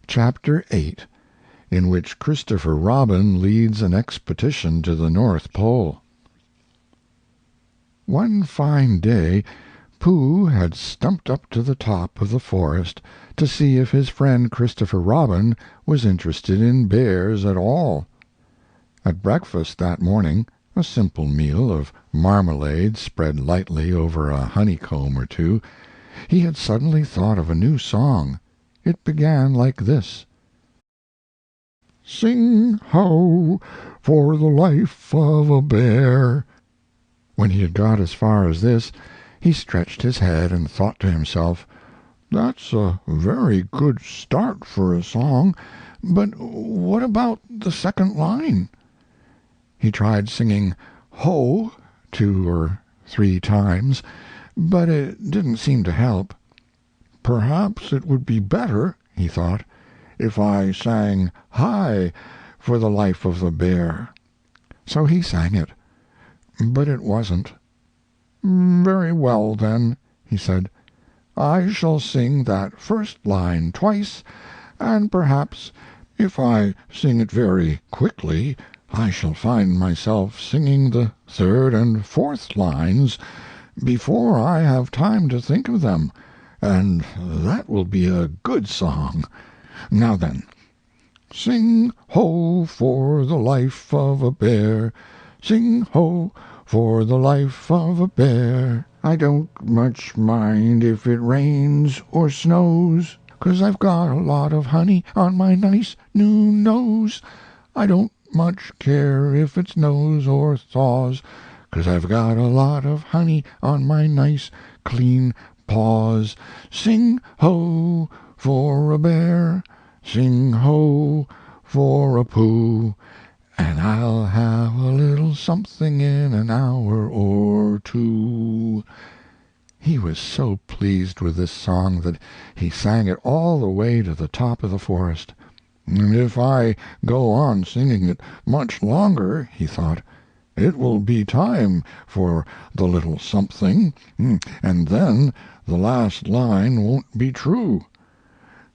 Chapter 8, in which Christopher Robin leads an expedition to the North Pole. One fine day Pooh had stumped up to the top of the forest to see if his friend Christopher Robin was interested in bears at all. At breakfast that morning, a simple meal of marmalade spread lightly over a honeycomb or two, he had suddenly thought of a new song. It began like this: "Sing ho, for the life of a bear." When he had got as far as this, he stretched his head and thought to himself, "That's a very good start for a song, but what about the second line?" He tried singing "ho" 2 or 3 times, but it didn't seem to help. "Perhaps it would be better," he thought, "if I sang hi for the life of the bear." So he sang it, but it wasn't. "Very well, then," he said, "I shall sing that first line twice, and perhaps if I sing it very quickly I shall find myself singing the third and fourth lines before I have time to think of them, and that will be a good song. Now then, sing ho for the life of a bear, sing ho for the life of a bear. I don't much mind if it rains or snows, 'cause I've got a lot of honey on my nice new nose. I don't much care if it snows or thaws, 'cause I've got a lot of honey on my nice clean paws. Sing ho for a bear, sing ho for a Pooh, and I'll have a little something in an hour or two." He was so pleased with this song that he sang it all the way to the top of the forest. "If I go on singing it much longer," he thought, "it will be time for the little something, and then the last line won't be true."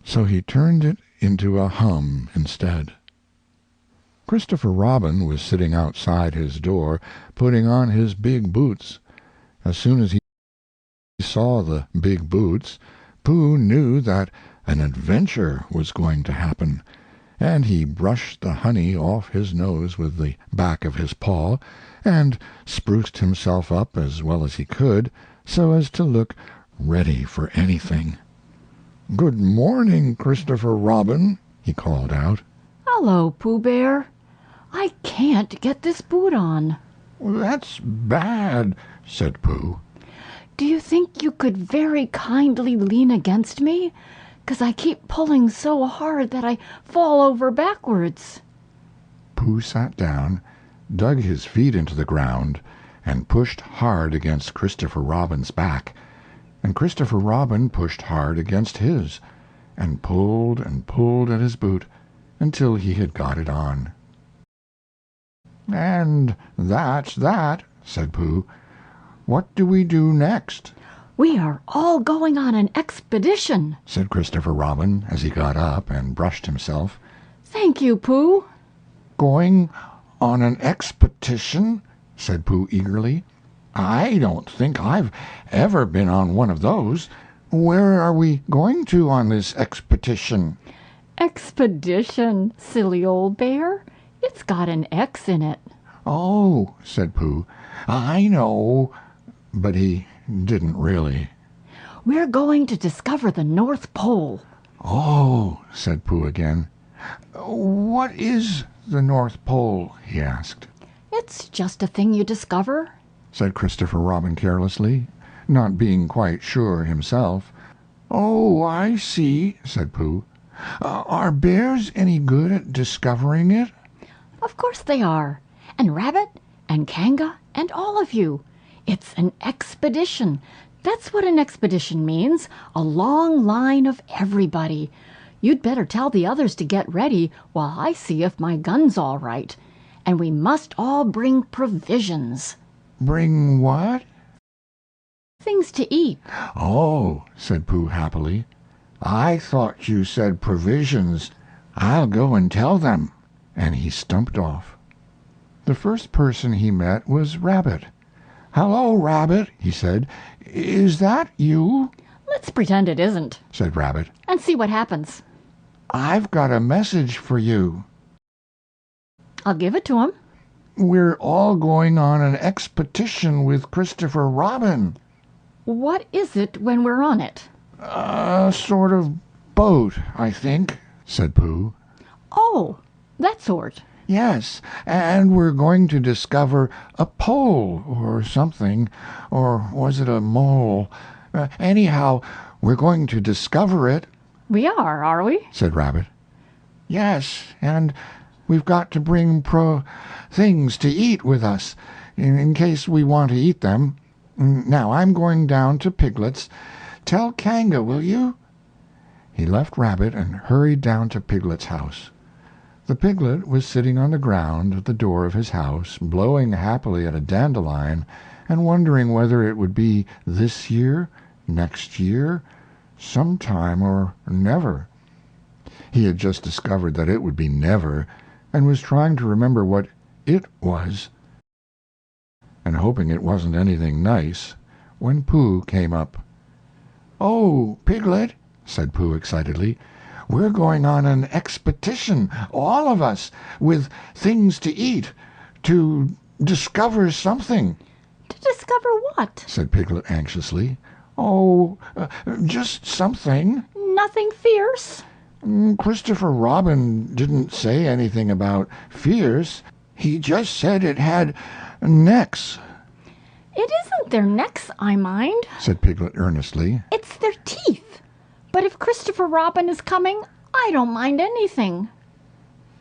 So he turned it into a hum instead. Christopher Robin was sitting outside his door, putting on his big boots. As soon as he saw the big boots, Pooh knew that an adventure was going to happen, and he brushed the honey off his nose with the back of his paw, and spruced himself up as well as he could, so as to look ready for anything. "Good morning, Christopher Robin," he called out. "Hello, Pooh Bear. I can't get this boot on." "That's bad," said Pooh. "Do you think you could very kindly lean against me? 'Cause I keep pulling so hard that I fall over backwards." Pooh sat down, dug his feet into the ground, and pushed hard against Christopher Robin's back, and Christopher Robin pushed hard against his, and pulled at his boot until he had got it on. "And that's that," said Pooh. "What do we do next?" "We are all going on an expedition," said Christopher Robin as he got up and brushed himself. "Thank you, Pooh." "Going on an expedition?" said Pooh eagerly. "I don't think I've ever been on one of those. Where are we going to on this expedition?" "Expedition, silly old bear. It's got an X in it." "Oh," said Pooh, "I know," but he didn't really. "We're going to discover the North Pole." "Oh," said Pooh again. "What is the North Pole?" he asked. "It's just a thing you discover," said Christopher Robin carelessly, not being quite sure himself. "Oh, I see," said Pooh. "Are bears any good at discovering it?" "Of course they are. And Rabbit and Kanga and all of you. It's an expedition. That's what an expedition means, a long line of everybody. You'd better tell the others to get ready while I see if my gun's all right. And we must all bring provisions." "Bring what?" "Things to eat." "Oh," said Pooh happily. I thought you said provisions. I'll go and tell them." And he stumped off. The first person he met was Rabbit. "Hello, Rabbit," he said. "Is that you?" Let's pretend it isn't, said Rabbit. and see what happens. "I've got a message for you. I'll give it to him. We're all going on an expotition with Christopher Robin." What is it when we're on it? "A sort of boat, I think," said Pooh. Oh, that sort. "Yes, and we're going to discover a pole or something, or was it a mole? Anyhow, we're going to discover it," We are we? said Rabbit. "Yes, and we've got to bring things to eat with us, in case we want to eat them. Now I'm going down to Piglet's. Tell Kanga, will you?" He left Rabbit and hurried down to Piglet's house. The piglet was sitting on the ground at the door of his house, blowing happily at a dandelion, and wondering whether it would be this year, next year, sometime, or never. He had just discovered that it would be never, and was trying to remember what it was, and hoping it wasn't anything nice, when Pooh came up. "Oh, Piglet," said Pooh excitedly, "we're going on an expedition, all of us, with things to eat, to discover something." To discover what? said Piglet anxiously. "Oh, just something. Nothing fierce? Christopher Robin didn't say anything about fierce. He just said it had necks," It isn't their necks I mind. said Piglet earnestly. It's their teeth. But if Christopher Robin is coming, I don't mind anything.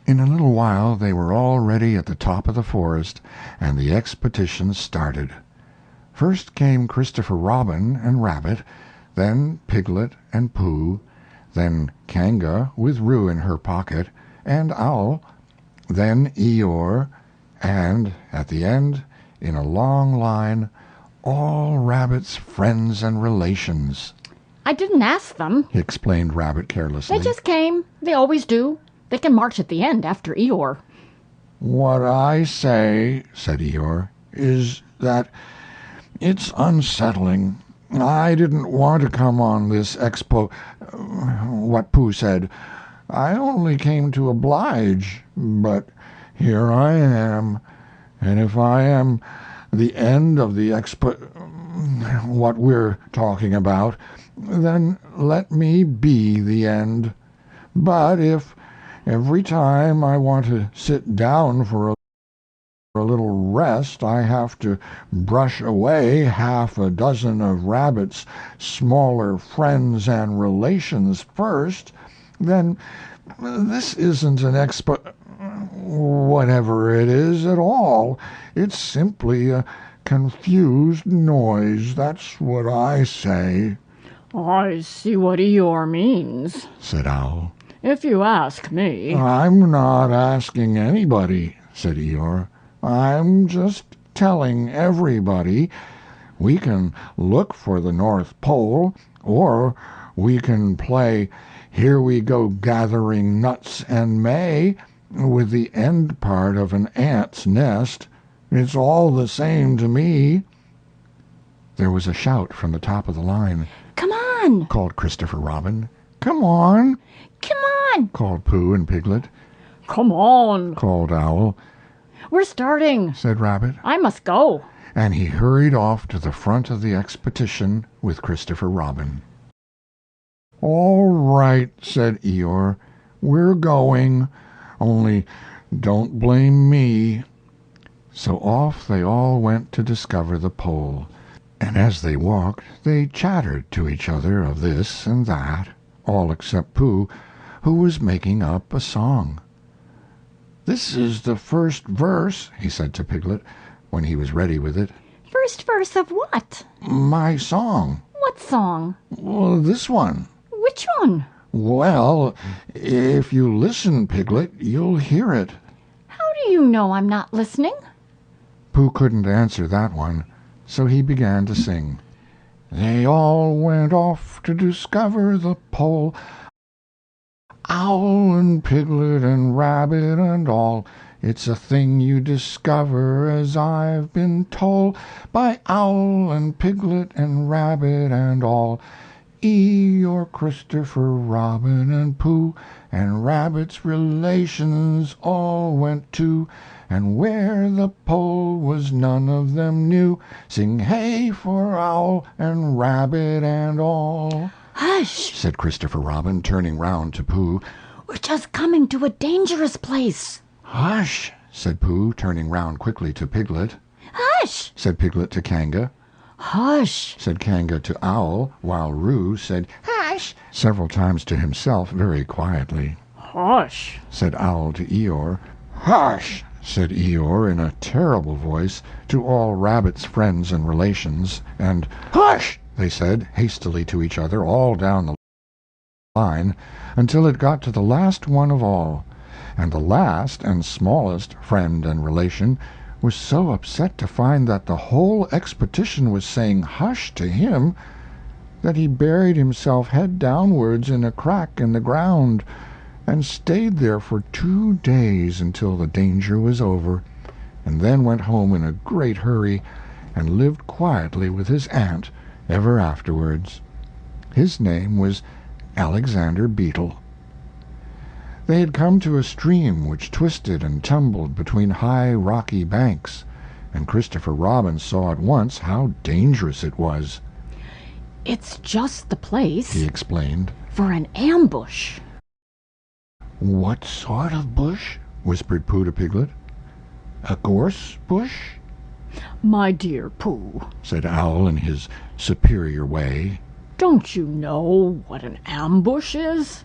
In a little while they were already at the top of the forest, and the expedition started. First came Christopher Robin and Rabbit, then Piglet and Pooh, then Kanga with Roo in her pocket, and Owl, then Eeyore, and, at the end, in a long line, all Rabbit's friends and relations. I didn't ask them. Explained Rabbit carelessly. They just came. They always do. They can march at the end after Eeyore. "What I say," said Eeyore, "is that it's unsettling. I didn't want to come on this what Pooh said. I only came to oblige, but here I am, and if I am the end of the what we're talking about, then let me be the end. But if every time I want to sit down for a little rest I have to brush away half a dozen of Rabbit's smaller friends and relations first, then this isn't an whatever it is at all. It's simply a confused noise. That's what I say." I see what Eeyore means, said Owl. if you ask me. "I'm not asking anybody," said Eeyore. "I'm just telling everybody. We can look for the North Pole, or we can play Here We Go Gathering Nuts and May with the end part of an ant's nest. It's all the same to me." There was a shout from the top of the line. Come on! Called Christopher Robin. "Come on!" Come on! Called Pooh and Piglet. Come on! Called Owl. We're starting. Said Rabbit. I must go. And he hurried off to the front of the expedition with Christopher Robin. "All right," said Eeyore. "We're going. Only don't blame me." So off they all went to discover the pole, and as they walked they chattered to each other of this and that, all except Pooh, who was making up a song. "This is the first verse," he said to Piglet, when he was ready with it. First verse of what? "My song." What song? "Well, this one." Which one? "Well, if you listen, Piglet, you'll hear it." How do you know I'm not listening? Pooh couldn't answer that one, so he began to sing. They all went off to discover the pole, Owl and Piglet and Rabbit and all. It's a thing you discover, as I've been told, by Owl and Piglet and Rabbit and all. Eeyore, Christopher, Robin, and Pooh, and Rabbit's relations all went too, and where the pole was none of them knew. Sing hey for Owl and Rabbit and all. Hush, Said Christopher Robin, turning round to Pooh. we're just coming to a dangerous place. Hush, said Pooh, turning round quickly to Piglet. Hush, Said Piglet to Kanga. hush, Said Kanga to Owl, while Roo said hush several times to himself very quietly. hush. Said Owl to Eeyore. Hush, said Eeyore in a terrible voice to all Rabbit's friends and relations, and hush, they said hastily to each other all down the line, until it got to the last one of all, and the last and smallest friend and relation was so upset to find that the whole Expotition was saying hush to him that he buried himself head downwards in a crack in the ground, and stayed there for 2 days until the danger was over, and then went home in a great hurry, and lived quietly with his aunt ever afterwards. His name was Alexander Beetle. They had come to a stream which twisted and tumbled between high rocky banks, and Christopher Robin saw at once how dangerous it was. It's just the place He explained. for an ambush. What sort of bush? Whispered Pooh to Piglet. A gorse bush? My dear Pooh, Said Owl in his superior way. don't you know what an ambush is?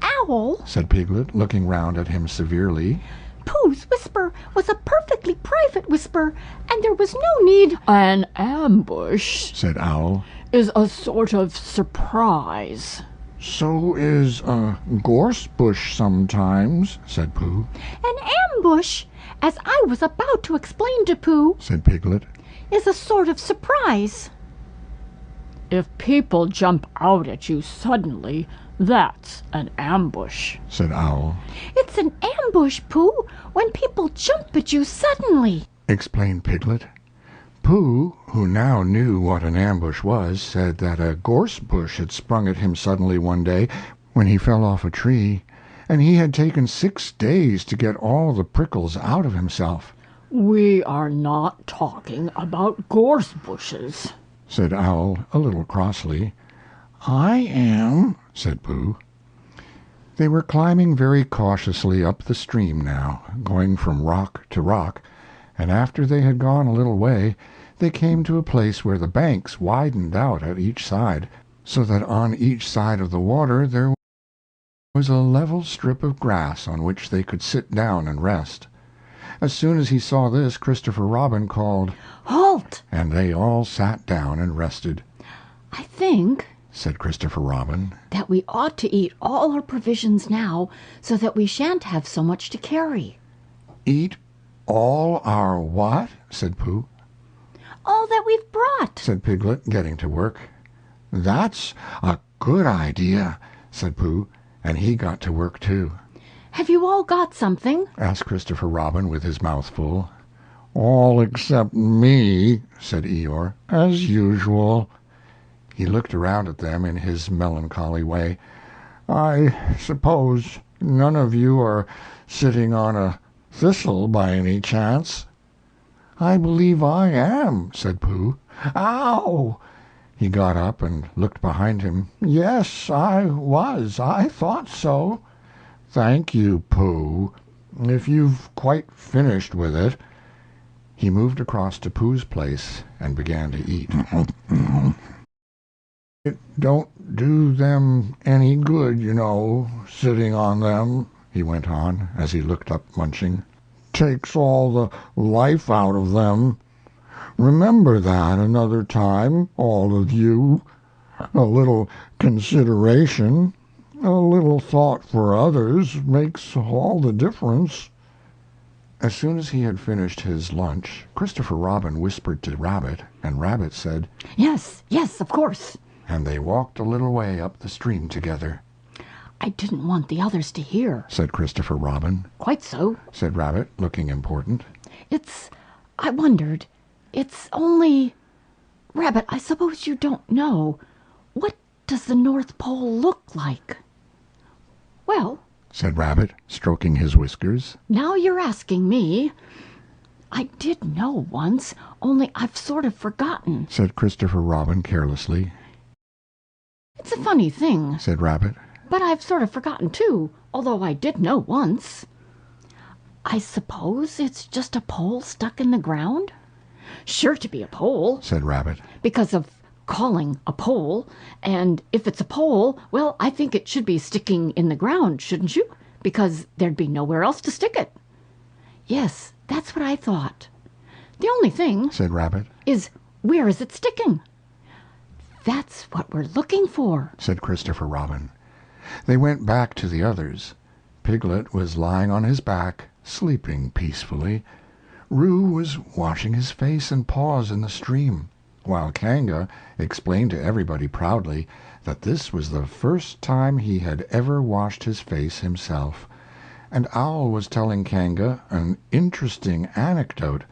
Owl, Said Piglet, looking round at him severely. Pooh's whisper was a perfectly private whisper, and there was no need. An ambush Said Owl. is a sort of surprise. So is a gorse bush sometimes, said Pooh. An ambush, as I was about to explain to Pooh, Said Piglet. is a sort of surprise. If people jump out at you suddenly, that's an ambush. Said Owl. It's an ambush, Pooh, when people jump at you suddenly. Explained Piglet. Pooh, who now knew what an ambush was, said that a gorse bush had sprung at him suddenly one day when he fell off a tree, and he had taken 6 days to get all the prickles out of himself. We are not talking about gorse bushes. Said Owl a little crossly. I am, said Pooh. They were climbing very cautiously up the stream now, going from rock to rock, and after they had gone a little way they came to a place where the banks widened out at each side, so that on each side of the water there was a level strip of grass on which they could sit down and rest. As soon as he saw this, Christopher Robin called, Halt! and they all sat down and rested. I think, Said Christopher Robin. that we ought to eat all our provisions now, so that we shan't have so much to carry. Eat all our what? Said Pooh. All that we've brought. Said Piglet, getting to work. That's a good idea, said Pooh, and he got to work too. Have you all got something? Asked Christopher Robin with his mouth full. All except me, said Eeyore, as usual. He looked around at them in his melancholy way. I suppose none of you are sitting on a thistle by any chance? I believe I am, said Pooh. Ow! He got up and looked behind him. Yes, I was. I thought so. Thank you, Pooh. If you've quite finished with it. He moved across to Pooh's place and began to eat. It don't do them any good, you know, sitting on them, he went on, as he looked up munching. Takes all the life out of them. Remember that another time, all of you. A little consideration, a little thought for others makes all the difference. As soon as he had finished his lunch, Christopher Robin whispered to Rabbit, and Rabbit said, Yes, yes, of course. and they walked a little way up the stream together. I didn't want the others to hear. Said Christopher Robin. Quite so. Said Rabbit, looking important. I wondered, it's only... Rabbit, I suppose you don't know. What does the North Pole look like? Well, said Rabbit, stroking his whiskers. Now you're asking me. I did know once, only I've sort of forgotten. Said Christopher Robin carelessly. It's a funny thing, said Rabbit. But I've sort of forgotten too, although I did know once. I suppose it's just a pole stuck in the ground? Sure to be a pole, said Rabbit. Because of calling a pole, and if it's a pole, well, I think it should be sticking in the ground, shouldn't you? Because there'd be nowhere else to stick it. Yes, that's what I thought. The only thing, said Rabbit, is where is it sticking? That's what we're looking for, said Christopher Robin. They went back to the others. Piglet was lying on his back, sleeping peacefully. Roo was washing his face and paws in the stream, while Kanga explained to everybody proudly that this was the first time he had ever washed his face himself, and Owl was telling Kanga an interesting anecdote,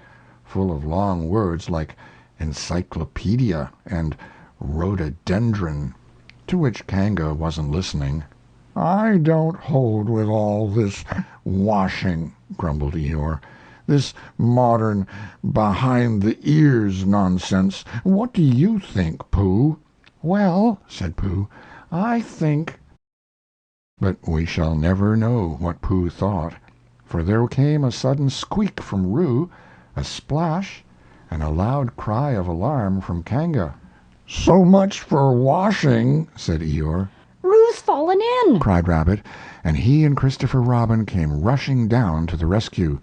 full of long words like encyclopedia and rhododendron, to which Kanga wasn't listening. "I don't hold with all this washing," grumbled Eeyore. "This modern, behind-the-ears nonsense. What do you think, Pooh?" "Well," said Pooh, "I think—" But we shall never know what Pooh thought, for there came a sudden squeak from Roo, a splash, and a loud cry of alarm from Kanga. "So much for washing," said Eeyore. "Roo's fallen in!" cried Rabbit, and he and Christopher Robin came rushing down to the rescue.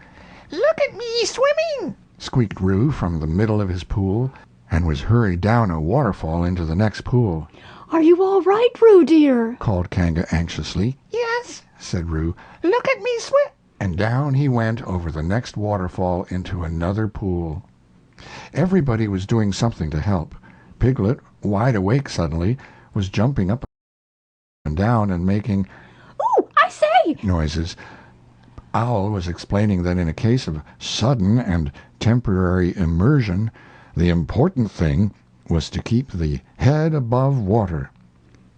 "Look at me swimming!" squeaked Roo from the middle of his pool, and was hurried down a waterfall into the next pool. "Are you all right, Roo, dear?" called Kanga anxiously. "Yes," said Roo, "look at me swim!" and down he went over the next waterfall into another pool. Everybody was doing something to help. Piglet, wide awake suddenly, was jumping up and down and making "Ooh, I say!" noises. Owl was explaining that in a case of sudden and temporary immersion, the important thing was to keep the head above water.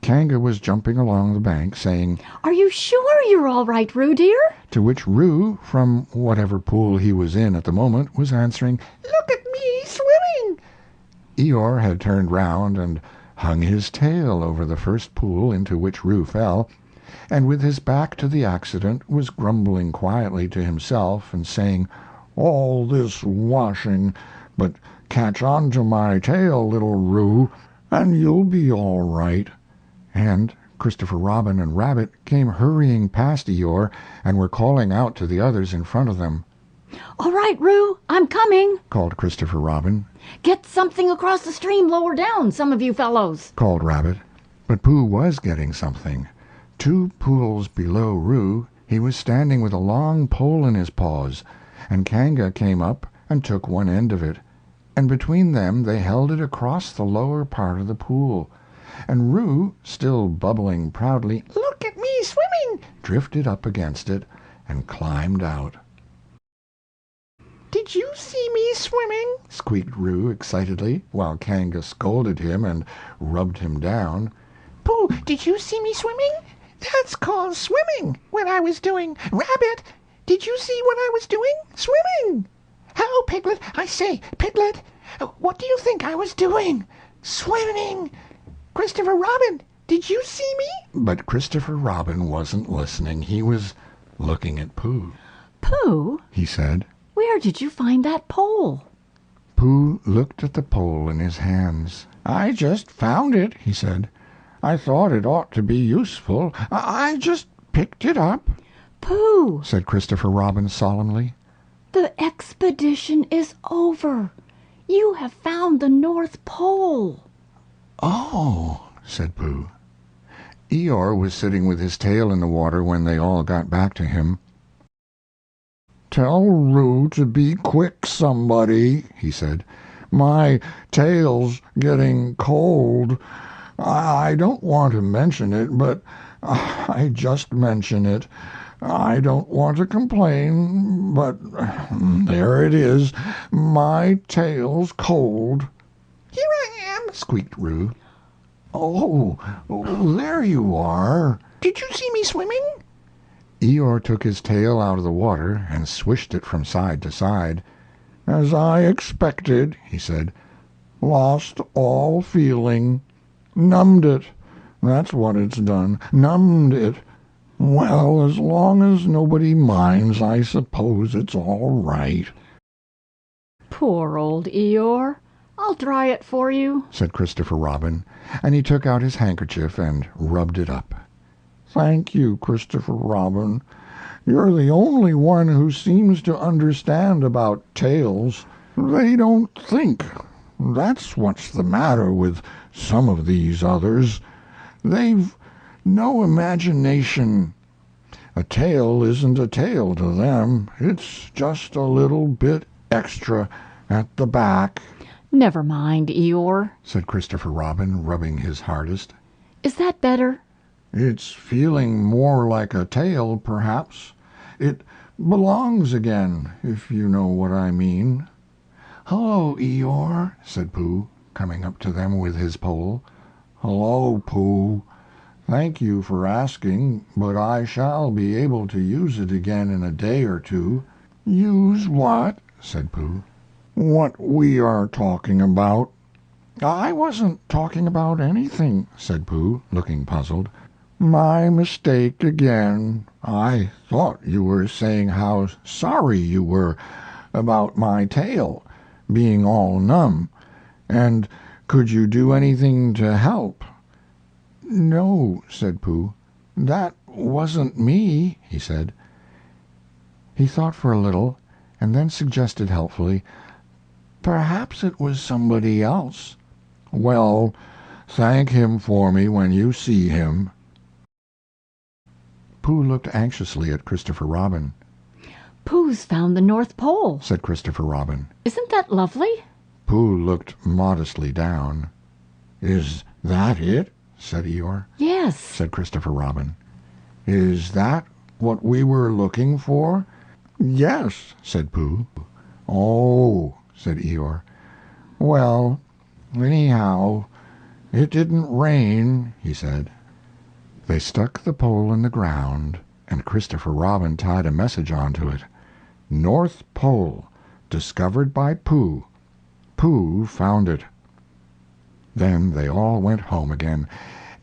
Kanga was jumping along the bank, saying, "Are you sure you're all right, Roo, dear?" to which Roo, from whatever pool he was in at the moment, was answering, "Look at me swimming!" Eeyore had turned round and hung his tail over the first pool into which Roo fell, and with his back to the accident was grumbling quietly to himself and saying, "All this washing, but catch on to my tail, little Roo, and you'll be all right." And Christopher Robin and Rabbit came hurrying past Eeyore and were calling out to the others in front of them. "All right, Roo, I'm coming," called Christopher Robin. "Get something across the stream lower down, some of you fellows," called Rabbit. But Pooh was getting something. 2 pools below Roo he was standing with a long pole in his paws, and Kanga came up and took one end of it, and between them they held it across the lower part of the pool, and Roo, still bubbling proudly, "Look at me swimming!" drifted up against it and climbed out. "Did you see me swimming?" squeaked Roo excitedly, while Kanga scolded him and rubbed him down. "Pooh, did you see me swimming? That's called swimming, what I was doing. Rabbit, did you see what I was doing? Swimming! Hello, Piglet. I say, Piglet, what do you think I was doing? Swimming! Christopher Robin, did you see me?" But Christopher Robin wasn't listening. He was looking at Pooh. "Pooh, He said. where did you find that pole?" Pooh looked at the pole in his hands. "I just found it," he said. "I thought it ought to be useful. I just picked it up," "Pooh, said Christopher Robin solemnly. the expedition is over. You have found the North Pole." "Oh," said Pooh. Eeyore was sitting with his tail in the water when they all got back to him. "Tell Roo to be quick, somebody," he said. "My tail's getting cold. I don't want to mention it, but I just mention it. I don't want to complain, but there it is. My tail's cold." "Here I am," squeaked Roo. "Oh, there you are." "Did you see me swimming?" Eeyore took his tail out of the water and swished it from side to side. "As I expected," he said. "Lost all feeling. Numbed it. That's what it's done. Numbed it. Well, as long as nobody minds, I suppose it's all right." Poor old Eeyore. I'll dry it for you, said Christopher Robin, and he took out his handkerchief and rubbed it up. "Thank you, Christopher Robin. You're the only one who seems to understand about tails. They don't think. That's what's the matter with some of these others. They've no imagination. A tail isn't a tail to them. It's just a little bit extra at the back." Never mind, Eeyore, said Christopher Robin, rubbing his hardest. Is that better? "It's feeling more like a tail, perhaps. It belongs again, if you know what I mean." "Hello, Eeyore," said Pooh, coming up to them with his pole. "Hello, Pooh. Thank you for asking, but I shall be able to use it again in a day or two." "Use what?" said Pooh. "What we are talking about." "I wasn't talking about anything," said Pooh, looking puzzled. "My mistake again. I thought you were saying how sorry you were about my tail being all numb, and could you do anything to help?" "No," said Pooh. "That wasn't me," he said. He thought for a little, and then suggested helpfully, "Perhaps it was somebody else." "Well, thank him for me when you see him." Pooh looked anxiously at Christopher Robin. Pooh's found the North Pole, said Christopher Robin. Isn't that lovely? Pooh looked modestly down. "Is that it?" said Eeyore. Yes, said Christopher Robin. "Is that what we were looking for?" "Yes," said Pooh. "Oh," said Eeyore. "Well, anyhow, it didn't rain," he said. They stuck the pole in the ground, and Christopher Robin tied a message onto it. "North Pole, discovered by Pooh. Pooh found it." Then they all went home again,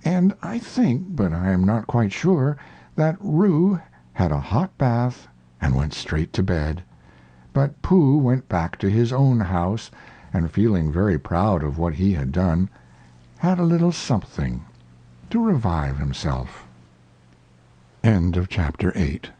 and I think, but I am not quite sure, that Roo had a hot bath and went straight to bed. But Pooh went back to his own house, and feeling very proud of what he had done, had a little something to revive himself. End of Chapter 8